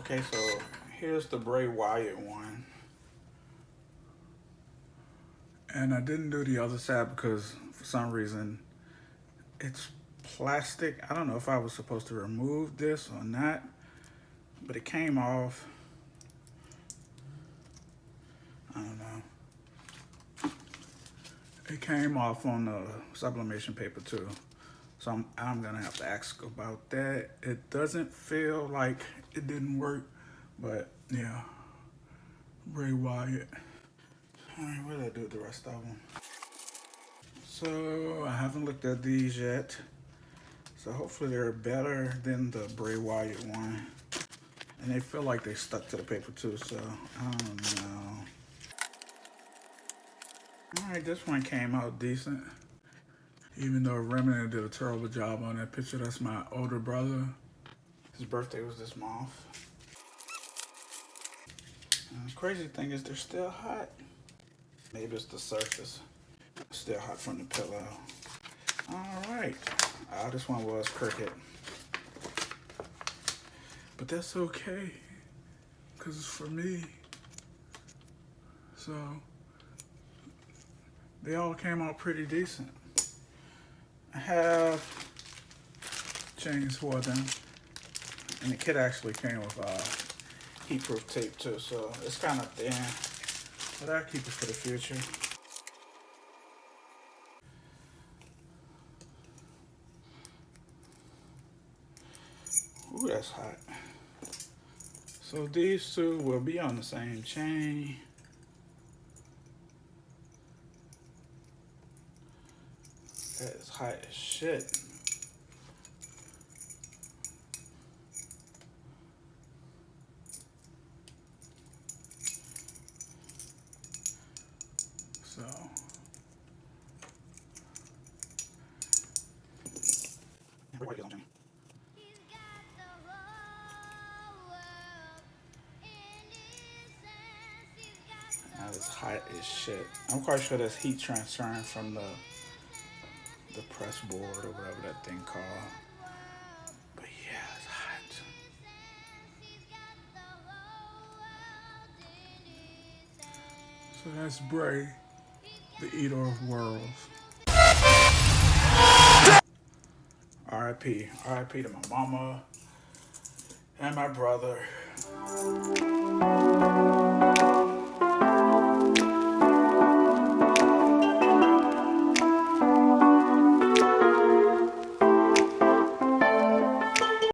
Okay, so here's the Bray Wyatt one. And I didn't do the other side because for some reason it's plastic. I don't know if I was supposed to remove this or not, but it came off. I don't know. It came off on the sublimation paper too. So I'm gonna have to ask about that. It doesn't feel like it didn't work, but yeah, Bray Wyatt. All right, what did I do with the rest of them? So I haven't looked at these yet. So hopefully they're better than the Bray Wyatt one. And they feel like they stuck to the paper too, so I don't know. All right, this one came out decent. Even though Remington did a terrible job on that picture. That's my older brother. His birthday was this month. And the crazy thing is they're still hot. Maybe it's the surface. Still hot from the pillow. All right. This one was crooked. But that's okay, because it's for me. So, they all came out pretty decent. I have chains for them. And the kit actually came with heat-proof tape too, so it's kind of thin. But I'll keep it for the future. Ooh, that's hot. So these two will be on the same chain. That is hot as shit. So that is hot as shit. I'm quite sure that's heat transferring from the press board or whatever that thing called. But yeah, it's hot. So that's Bray, the eater of worlds. R.I.P. R.I.P. to my mama and my brother.